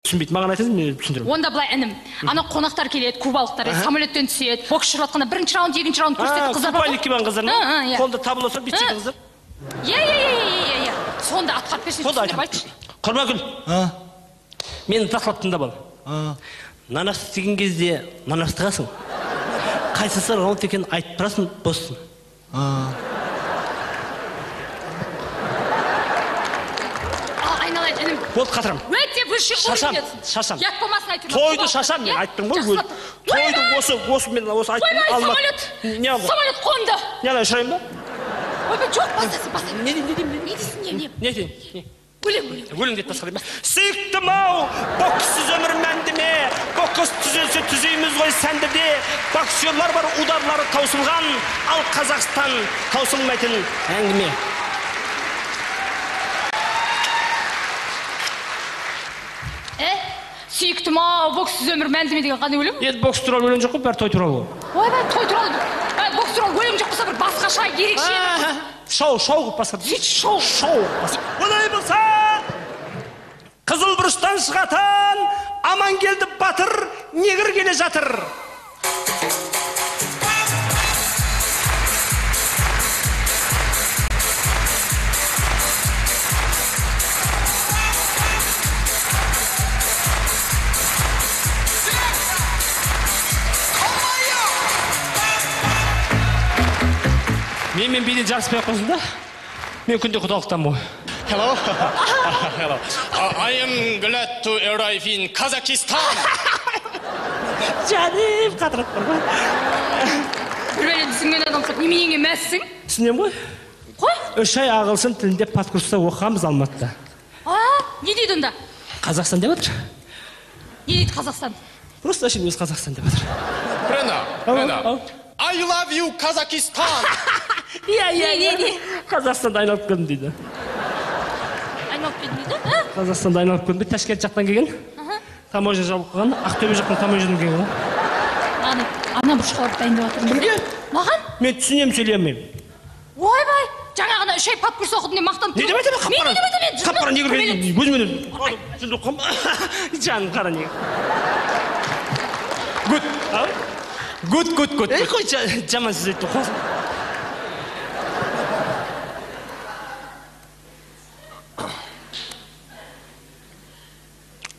Түсінбейді, маған айтасың, мен түсіндірем. Онда былай інім, ана қонақтар келеді, кубалықтар, самолеттен түседі, бокс жүріп бірінші раунд, екінші раунд көрсетіп қыздар бар. Купальник киген қыздар ма? Қолда табыл отырып бүйтетін қыздар. Иә. Сонда атқарып берсең түсіндіріп айтшы. Құрманкүл. Мені тақылап тыңдап ал. Нанас деген кезде нанас тығасың. Қайсысы раунд екенін айтып тұрасың, боссың. Айналайын інім. Болды қатырам. Өте высший уровень едсің. Шашам. Ят болмасын айтып. Тойды шашам, мен айттым ғой. Тойды осы мен осы айттым. Самолет. Самолет қонды. Не алай ұшырайын ба? Ойбай, жоқ, басасын. Не дейсің? Не дейсің? Өлең деп басқарайын ба? Сүйіктім ау, бокссыз өмір мәнді ме? Бокс түзелсе түзейміз ғой сәнді де. Боксерлар бар, ударлары таусылған, ал Қазақстан таусылмайтын әңгіме. Сүйіктім ау, бокссыз өмір мәнді ме деген қандай өлең? Еді бокс туралы өлең жоқ қой, бәрі той туралы. Ойбай, той туралы. Бокс туралы өлең жоқ болса бір басқаша, ерекше. Шоу қып басқа. Шоу. Олай болса, қызыл бұрыштан шығатын, аман келді батыр, негір келе жатыр. Мен бейден жарыспай қойсын да, мен күнде құдалықтан бұл. Hello. Hello. I am glad to arrive in Kazakhstan. Жаным, қатырып бар ғой. Бір бәле түсінген адамсың, неменеңе мәссің? Түсінем ғой. Қой? 3 ай ағылшын тілінде подкурста оқығанбыз Алматыда. Не дейді онда? Қазақстан деп отыр. Не дейді Қазақстан? Просто әшейін өз Қазақстан деп отыр. Брена. I love you, Kazakhstan. Не? Қазақстанда айналып келдім дейді. Айналып келдім дейді? Қазақстанда айналып келдім. Ташкент жақтан келген. Таможня жабылып қалған. Ақтөбе жақтан таможнядан келген ғой. Ана бұрышқа барып дайындап жатырмын. Кімге? Маған? Мен түсінем, сөйлеймін. Ойбай, жаңағына 3 ай подкурс оқыдым деп мақтанып тұрмын. Не деп айтамын? Мен не деп айтамын? Қап-қара не көрген? Өзімен жүзді оқығам. Жаным қара не. Good. Ей қой, жаман сіз айтты қосын.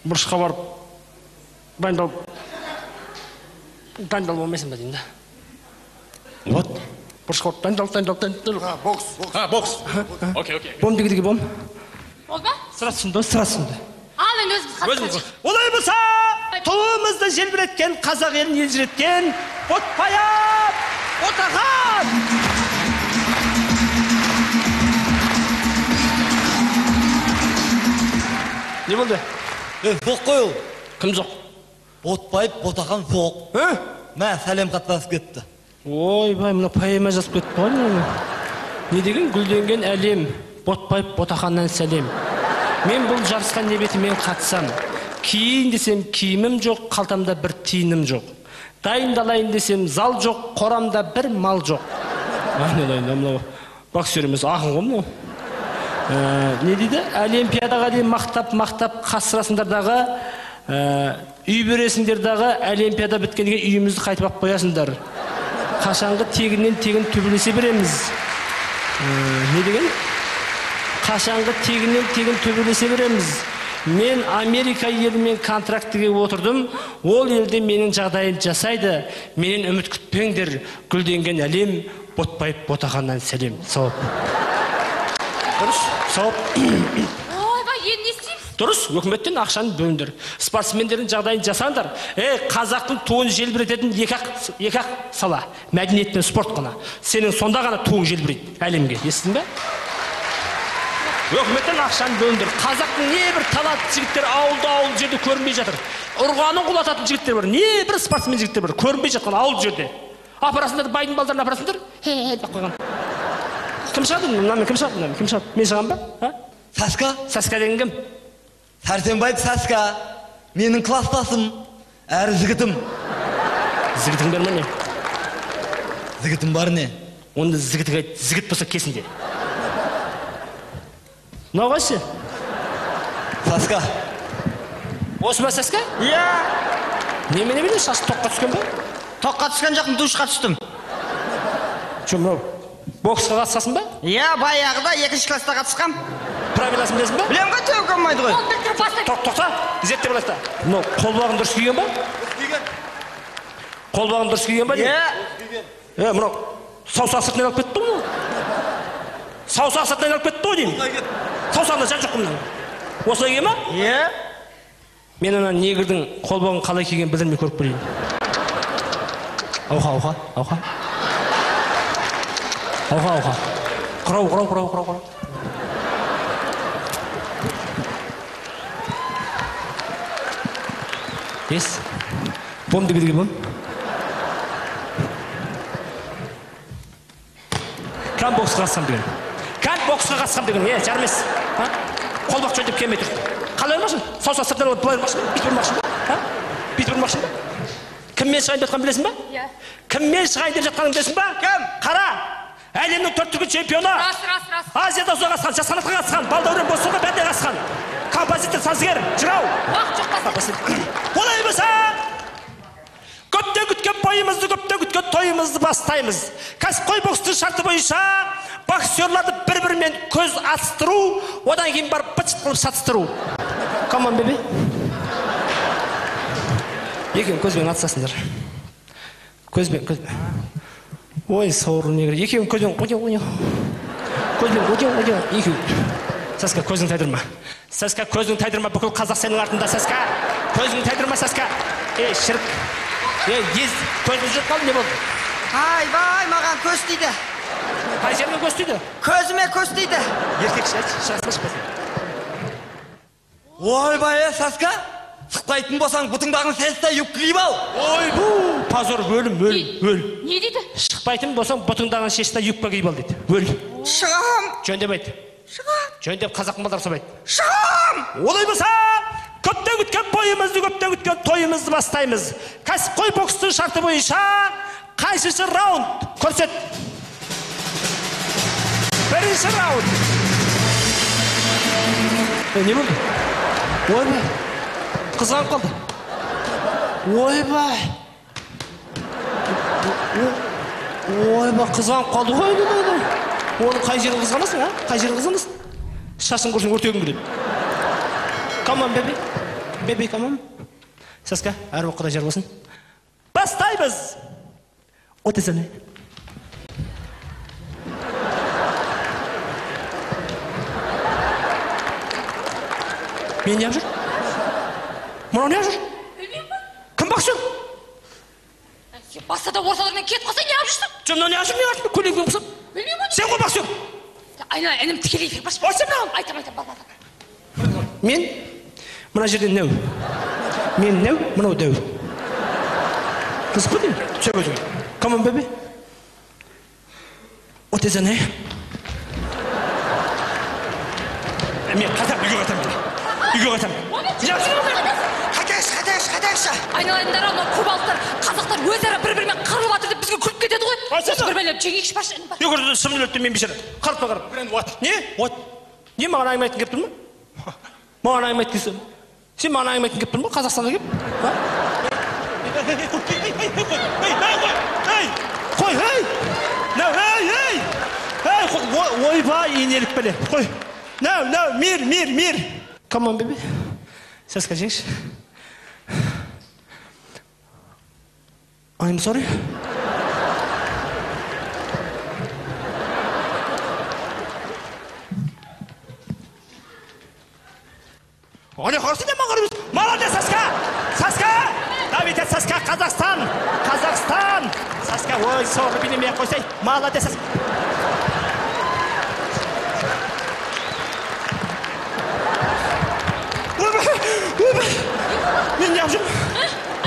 Бұрышқа барып, дайындал болмайсың ба деймін да. Вот, бұрышқа барып, дайындал. Бокс. Окей. Бом деге бом. Ол ба? Сырасында. Ал, енді өзіміз қатысқаншы. Олай болса, туымызды желбіреткен, қазақ елін елжіреткен, Ботпаев Ботақан! Не болды? Соқ қой ол. Кім жоқ? Ботпаев Ботақан соқ. Мә, сәлем қатпасып кетті. Ойбай, мұна поэма жазып кетті ғой. Не деген? Гүлденген әлем, Ботпаев Ботақаннан сәлем. Мен бұл жарысқа не бетімен қатысам. Киін десем киімім жоқ, қалтамда бір тиыным жоқ. Дайындалайын десем зал жоқ, қорамда бір мал жоқ. Айналайын, боксер емес, ақын ғой мынау. Не дейді? Олимпиадаға дейін мақтап қасырасыңдардағы, үй бересіңдердағы, Олимпиада біткенге үйімізді қайтып ап қоясыңдар. Қашанғы тегіннен тегін төбелесе береміз. Не деген? Қашанғы тегінен тегін төбелесе береміз. Мен Америка елімен контрактіге отырдым, ол елде менің жағдайын жасайды. Менен үміт күтпеңдер, гүлденген әлем, Ботпаев Ботақаннан сәлем. Сауап. Дұрыс, сауап. Ойбай, енді не істейміз? Дұрыс, өкіметтен ақшаны бөліңдер. Спортсмендердің жағдайын жасаңдар. Қазақтың туын желбірететін екі-ақ сала. Мәдениет пен спорт қана. Сенің сонда ғана туың желбірейді әлемге. Естің бе? Өкіметтен ақшаны бөліндір. Қазақтың не бір талант жігіттер ауылды жерде көрінбей жатыр. Ұрғанын құлататын жігіттер бар. Не бір спортсмен жігіттер бар. Көрінбей жатқан ауыл жерде. Апарасыңдар, байдың балдарын апарасыңдар. Деп қойған. Кім шығады? Кім шығады? Мен шығам ба? Сәска деген кім? Сәрсенбаев Сәска. Менің класстасым. Әрі жігітім. Жігітің бар ма не? Жігітім бар не? Онда жігіт болса кесінде. Мынау қайсы? Саска. Осы ма Саска? Иә. Немене біле, шашы тоққа түскен ба? Тоққа түскен жоқпын, душқа түстім. Мынау боксқа қатысасың ба? Иә, баяғыда 2-ші класста қатысқам. Правиласын білесің ба? Білем ғой, теуіп қалмайды ғой. Ол бір тұрып бастай. Тоқта, зеттеп аласың. Мынау қолбағын дұрыс киген ба? Қолбағын дұрыс киген ба? Иә. Мынау саусақ сыртынан алып кетті ғой. Саусақ сыртынан алып кетті ғой деймін. Саусағында жан жоқ мынау. Осылай киген ба? Иә. Мен ана негрдің қолбағын қалай киген білдірмей көріп көрейін. Ауға. Қырау. Ес. Бомды кедеге бом. Қан боксқа қатысам деген. Жармес. Қолбақ жөндеп келмей тұр. Қалай ұрмақшын? Саусақ сыртынан алып былай ұрмақшын ба? Бүйтіп ұрмақшын ба? Кіммен шығайын деп жатқанын білесің ба? Иә. Кіммен шығайын деп жатқанын білесің ба? Кім? Қара! Әлемнің 4 дүркін чемпионы. Рас. Азияда ұзақ қатысқан, жас санатқа қатысқан, Балдәурен Бозторға бәнде қатысқан. Композитор, сазгер, жырау. Уақыт жоқ бастай. Олай болса, көптен күткен бойымызды, көптен күткен тойымызды бастаймыз. Кәсіпқой бокстың шарты бойынша боксерларды бір-бірімен көз атыстыру, одан кейін барып быт-шыт қылып сатыстыру. Come on, baby. Екеуің көзбен атысасыңдар. Көзбен. Ой, сауырлы негр. Екеуің көзбен екеуің. Саска, көзің тайдырма. Бүкіл Қазақстанның артында, Саска. Көзің тайдырма, Саска. Шірік. Ез, көзің жүріп қалды, не болды? Айбай, маған көз тиді. Қай жерге көз тиді? Көзіме көз тиді. Ертекші айт, шықпасын. Ойбай, Саска. Сықпайтын болсаң, бұтыңдағын сәлістай юбка киіп ал. Ойбу, позор, өлім. Не дейді? Шықпайтын болсаң, бұтыңдағын сәлістай юбка киіп ал дейді. Өл. Шығам. Жөндеп айт. Жөндеп қазақтың балдары сабайды. Шығам. Олай болса, көптен күткен бойымызды, көптен күткен тойымызды бастаймыз. Кәсіпқой бокстың шарты бойынша қайсысы раунд? Көрсет. Бірінші раунд. Не болды? Ойбай. Қызғанып қалды. Ойбай. Қызғанып қалды ғой. Оны қай жерін қызғанасың, а? Қай жерін қызғанасың? Шашын көрсең өртегім келеді. Come on, baby, come on. Саска, әр уақытта жар болсын. Бастаймыз! Отызыны. Мен не жүр? Мынау не жүр? Білмеймін ба? Кім бақшы? Сен баста да орталарынан кет қалсаң не жүрсің? Мынау не жүр? Көлеңген болсам? Білмеймін ба? Сен ғой бақшы? Айна, інім тікелей эфир башы. Ой, сен мынау? Айтам, бар. Мен мына жерден нәу. Мен нәу, мынау дәу. Қызық па деймін? Түсек өзің. Come on, baby. Отызыны. Мен қатам, үйге қатам. Қайтайықшы. Айналайындар, анау кубалықтар, қазақтар өзара бір-бірімен қырылып жатыр деп бізге күліп кетеді ғой. Айтсana. Осы бір-бірлеп жеңейікші баршы. Үйге шымын өтті мен бейшара. Қарып. Не? Не маған аймайтын кеп тұр ма? Маған аймайтын кесім. Сен маған аймайтын кеп тұр ма? Қазақстанға кеп? Қой. Ойбай, енелік бәле. Қой. No, мир. Come on, baby. Саска, жеңші. I'm sorry. Оны қарсы не мағыр емес. Молодец, Саска! Давид, Саска, Қазақстан! Саска, ой, соғы бейнемей қойсай. Молодец, Саска. Мен не жүрмін?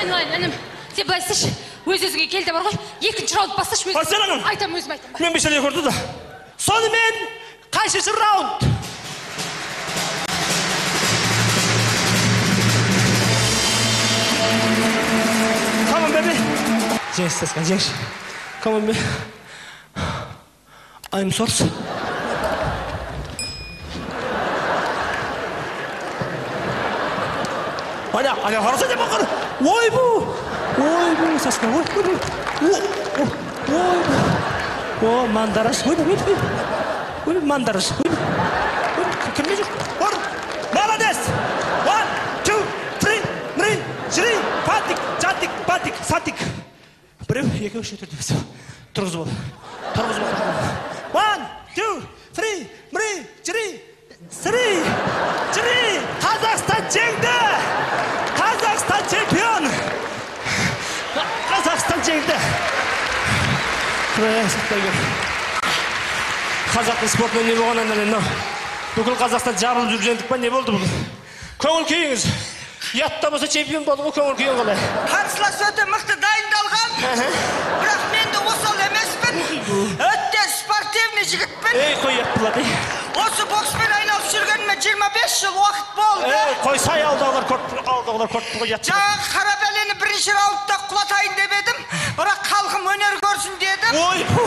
Айналайын, інім, сен былай істеші. Өз-өзіңе кел де бар ғой. Екінші раунд басташы өзің. Айтам. Мен бешеле көрді да. Сонымен, қайшысы раунд? Come on, baby. Жеңші, Саска, жеңші. Come on, baby. I'm sorry. Ана қараса деп ақыр. Ойбу, сасқа, ойбу. О, мандараш, ойбу. Мандараш, ойбу. Кімде жүр? Ор, молодец! 1, 2, 3, 4, патик, сатик. Біреу, екеу, үшеу, төртеу, бесеу. Тұрғыз бол. 1, 2, 3, 4, Қазақстан жеңді! Қазақстан чемпион! Қазақстан жеңді. Қазақтың спортына не болғаннан әлі, бүкіл Қазақстан жабылып жүріп жеңдік па, не болды бұл? Көңіл күйіңіз. Ятта болса чемпион болды ғой, көңіл күйің қалай? Қарсылас өте мықты дайындалған. Бірақ мен де осал емеспін. Өте спортивный жігітпін. Қой еттілады. Осы бокспен айналып жүргеніме 25 жыл уақыт болды. Қойсай алдағылар көртті ғой ятшы. Жаңағы қара бәлені бірінші раундта құлатайын деп едім. Бірақ халқым өнер көрсін дедім. Ойбу.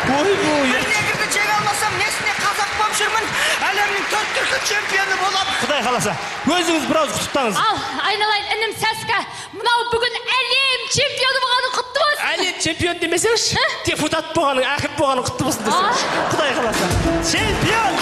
Bir негірді жеңе алмасам, несіне қазақ болып жүрмін. Әлемнің 4 дүркін чемпионы боламын. Құдай қаласа, өзіңіз біраз құттықтаңыз. Ал, айналайын інім Сәсқа. Мынау бүгін әлем чемпионы болғаның құтты болсын. Әлем чемпион демесеңші, депутат болғаның, әкім болғаның құтты болсын десеңші. Құдай қаласа. Чемпион!